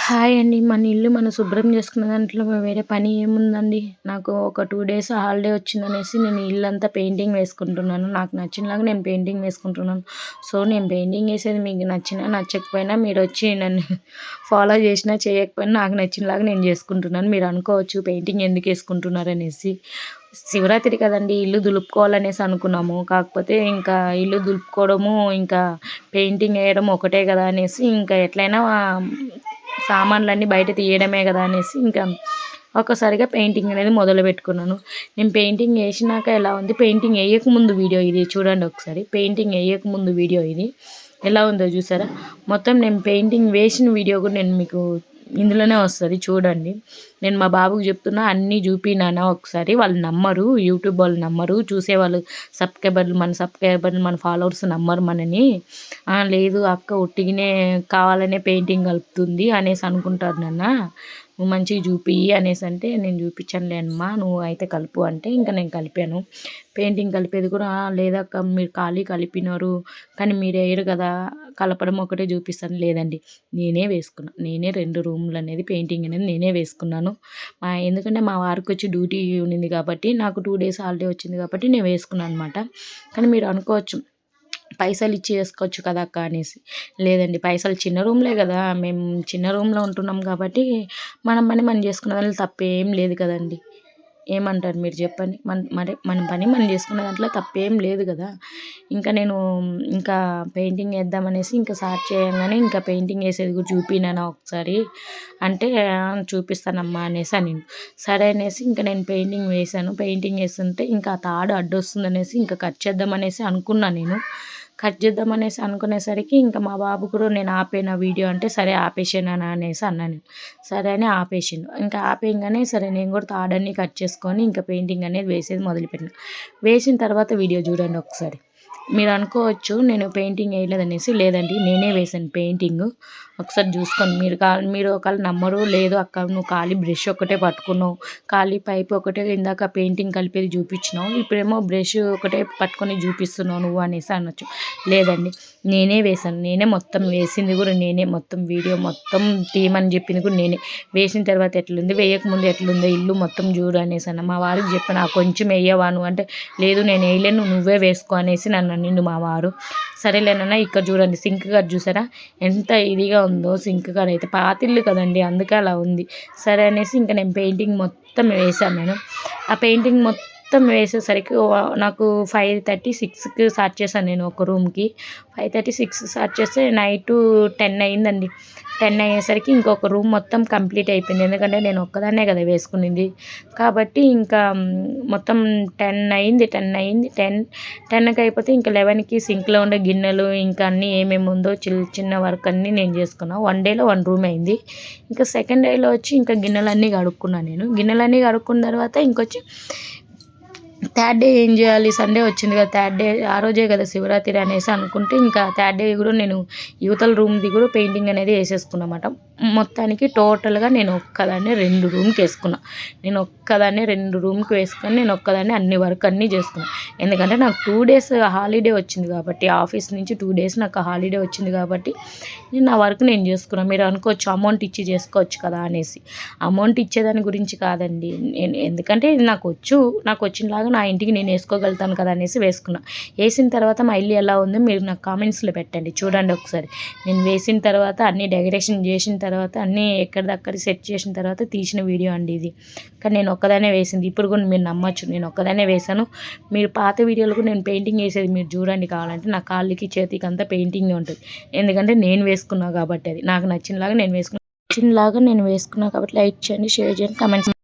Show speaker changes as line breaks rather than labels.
Hi అండి. మన ఇల్లు మనం శుభ్రం చేసుకున్న దాంట్లో వేరే పని ఏముందండి. నాకు ఒక 2 డేస్ హాలిడే వచ్చిందనేసి నేను ఇల్లంతా పెయింటింగ్ వేసుకుంటున్నాను. నాకు నచ్చినలాగా నేను పెయింటింగ్ వేసుకుంటున్నాను. సో, నేను పెయింటింగ్ వేసేది మీకు నచ్చినా, నచ్చకపోయినా మీరొచ్చి నన్ను ఫాలో చేసినా, చేయకపోయినా నాకు నచ్చినలాగా నేను చేసుకుంటున్నాను. మీరు అనుకోవచ్చు పెయింటింగ్ ఎందుకేసుకుంటున్నారనేసి. శివరాత్రి కదండీ! ఇల్లు దులుపుకోవాలనేసి అనుకున్నాము. కాకపోతే ఇంకా ఇల్లు దులుపుకోవడము, ఇంకా పెయింటింగ్ ఏయడం ఒకటే కదా అనేసి ఇంకా ఎట్లైనా సామాన్లన్నీ బయట తీయడమే కదా అనేసి ఇంకా ఒక్కసారిగా పెయింటింగ్ అనేది మొదలుపెట్టుకున్నాను. నేను పెయింటింగ్ ఏసినాక ఎలా ఉంది, పెయింటింగ్ ఏయకముందు వీడియో ఇది చూడండి ఒకసారి. పెయింటింగ్ ఏయకముందు వీడియో ఇది ఎలా ఉందో చూసారా? మొత్తం నేను పెయింటింగ్ వేసిన వీడియో కూడా నేను మీకు ఇందులోనే వస్తుంది చూడండి. నేను మా బాబుకి చెప్తున్నా అన్నీ చూపినానా ఒకసారి. వాళ్ళు నమ్మరు, యూట్యూబ్ వాళ్ళు నమ్మరు, చూసేవాళ్ళు సబ్స్క్రైబర్లు మన ఫాలోవర్స్ నమ్మరు మనని. లేదు అక్క ఉట్టిగానే కావాలనే పెయింటింగ్ కలుపుతుంది అనేసి అనుకుంటారు నాన్న, నువ్వు మంచిగా చూపియ్యి అనేసి అంటే, నేను చూపించానులే అమ్మా నువ్వు అయితే కలుపు అంటే ఇంకా నేను కలిపాను. పెయింటింగ్ కలిపేది కూడా లేదక్క మీరు కలిపినారు కానీ మీరు వేయరు కదా, కలపడం ఒకటే చూపిస్తాను. లేదండి నేనే వేసుకున్నా, నేనే 2 రూమ్లు అనేది పెయింటింగ్ అనేది నేనే వేసుకున్నాను. ఎందుకంటే మా వారికి వచ్చి డ్యూటీ ఉన్నింది కాబట్టి, నాకు 2 డేస్ హాలిడే వచ్చింది కాబట్టి నేను వేసుకున్నాను అనమాట. కానీ మీరు అనుకోవచ్చు పైసలు ఇచ్చి చేసుకోవచ్చు కదా అక్క అనేసి. లేదండి పైసలు చిన్న రూమ్లే కదా, మేము చిన్న రూమ్లో ఉంటున్నాం కాబట్టి మనం పని మనం చేసుకునే దాంట్లో తప్పేం లేదు కదండి. ఏమంటారు మీరు చెప్పండి. మన పని మనం చేసుకునే దాంట్లో తప్పేం లేదు కదా. ఇంకా నేను ఇంకా పెయింటింగ్ వేద్దామనేసి ఇంకా స్టార్ట్ చేయంగానే ఇంకా పెయింటింగ్ వేసేది కూడా చూపినానా ఒకసారి అంటే, చూపిస్తానమ్మా అనేసి అనిండు. సరే అనేసి ఇంకా నేను పెయింటింగ్ వేసాను. పెయింటింగ్ వేస్తుంటే ఇంకా ఆ తాడు అడ్డొస్తుందనేసి ఇంకా కట్ చేద్దామనేసి అనుకున్నా నేను. కట్ చేద్దామనేసి అనుకునేసరికి ఇంకా మా బాబు కూడా నేను ఆపేనా వీడియో అంటే, సరే ఆపేసేనా అనేసి అన్నాను. సరే అని ఆపేసిండు. ఇంకా ఆపేయంగానే సరే నేను కూడా తాడన్నీ కట్ చేసుకొని ఇంకా పెయింటింగ్ అనేది వేసేది మొదలుపెట్టిన. వేసిన తర్వాత వీడియో చూడండి ఒకసారి. మీరు అనుకోవచ్చు నేను పెయింటింగ్ వేయలేదనేసి. లేదండి నేనే వేసాను పెయింటింగు. ఒకసారి చూసుకోండి. మీరు ఒకవేళ నమ్మరు, లేదు అక్క నువ్వు ఖాళీ బ్రష్ ఒక్కటే పట్టుకున్నావు, ఖాళీ పైప్ ఒకటే ఇందాక పెయింటింగ్ కలిపేది చూపించినావు, ఇప్పుడేమో బ్రష్ ఒకటే పట్టుకొని చూపిస్తున్నావు నువ్వు అనేసి అనొచ్చు. లేదండి నేనే వేసాను, నేనే మొత్తం వేసింది కూడా నేనే, మొత్తం వీడియో మొత్తం తీయమని చెప్పింది కూడా నేనే. వేసిన తర్వాత ఎట్లుంది, వేయకముందు ఎట్లుందో ఇల్లు మొత్తం చూడు అనేసి అన్న. మా వారికి చెప్పాను కొంచెం వేయవా నువ్వు అంటే, లేదు నేను వేయలేను నువ్వే వేసుకో అనేసి నన్ను అన్నిండు మా వారు. సరేలేనన్నా ఇక్కడ చూడండి సింక్ గారు చూసారా ఎంత ఇదిగా ఉందో. సింక్ గారు అయితే పాతిల్లు కదండి అందుకే అలా ఉంది. సరే అనేసి ఇంకా నేను పెయింటింగ్ మొత్తం వేసాను. నేను ఆ పెయింటింగ్ మొత్తం వేసేసరికి నాకు 5:30-6కి స్టార్ట్ చేశాను నేను ఒక రూమ్కి. 5:30-6 స్టార్ట్ చేస్తే నైటు 10 అయిందండి. 10 అయ్యేసరికి ఇంకొక రూమ్ మొత్తం కంప్లీట్ అయిపోయింది. ఎందుకంటే నేను ఒక్కదాన్నే కదా వేసుకునింది కాబట్టి ఇంకా మొత్తం 10 అయింది. 10కి అయిపోతే ఇంకా 11కి సింక్లో ఉండే గిన్నెలు ఇంకా అన్నీ ఏమేమి ఉందో చిన్న వర్క్ అన్నీ నేను చేసుకున్నాను. 1 డేలో 1 రూమ్ అయింది. ఇంకా సెకండ్ డేలో వచ్చి ఇంకా గిన్నెలన్నీ కడుక్కున్నాను నేను. గిన్నెలన్నీ కడుక్కున్న తర్వాత ఇంకొచ్చి థర్డ్ డే ఏం చేయాలి, సండే వచ్చింది కదా థర్డ్ డే, ఆ రోజే కదా శివరాత్రి అనేసి అనుకుంటే ఇంకా థర్డ్ డే కూడా నేను యువతల రూమ్ది కూడా పెయింటింగ్ అనేది వేసేసుకున్నమాట. మొత్తానికి టోటల్గా నేను ఒక్కదాన్నే 2 రూమ్కి వేసుకున్నా. నేను ఒక్కదాన్నే 2 రూమ్కి వేసుకొని నేను ఒక్కదాన్నే అన్ని వర్క్ అన్నీ చేసుకున్నాను. ఎందుకంటే నాకు 2 డేస్ హాలిడే వచ్చింది కాబట్టి, ఆఫీస్ నుంచి 2 డేస్ నాకు హాలిడే వచ్చింది కాబట్టి నేను నా వర్క్ నేను చేసుకున్నాను. మీరు అనుకోవచ్చు అమౌంట్ ఇచ్చి చేసుకోవచ్చు కదా అనేసి. అమౌంట్ ఇచ్చేదాని గురించి కాదండి. ఎందుకంటే ఇది నాకు వచ్చినలాగా నా ఇంటికి నేను వేసుకోగలుగుతాను కదా అనేసి వేసుకున్నా. వేసిన తర్వాత మా ఇల్లు ఎలా ఉందో మీరు నాకు కామెంట్స్లో పెట్టండి చూడండి ఒకసారి. నేను వేసిన తర్వాత అన్నీ డెకరేషన్ చేసిన తర్వాత అన్నీ ఎక్కడిదక్కడ సెట్ చేసిన తర్వాత తీసిన వీడియో అండి ఇది. కానీ నేను ఒక్కదాన్నే వేసింది. ఇప్పుడు కూడా మీరు నమ్మచ్చు నేను ఒక్కదాన్నే వేసాను. మీరు పాత వీడియోలకు నేను పెయింటింగ్ వేసేది మీరు చూడండి కావాలంటే. నా కాళ్ళకి చేతికి అంతా పెయింటింగే ఉంటుంది. ఎందుకంటే నేను వేసుకున్నా కాబట్టి, అది నాకు నచ్చినలాగా నేను వేసుకున్నా కాబట్టి లైక్ చేయండి, షేర్ చేయండి, కామెంట్స్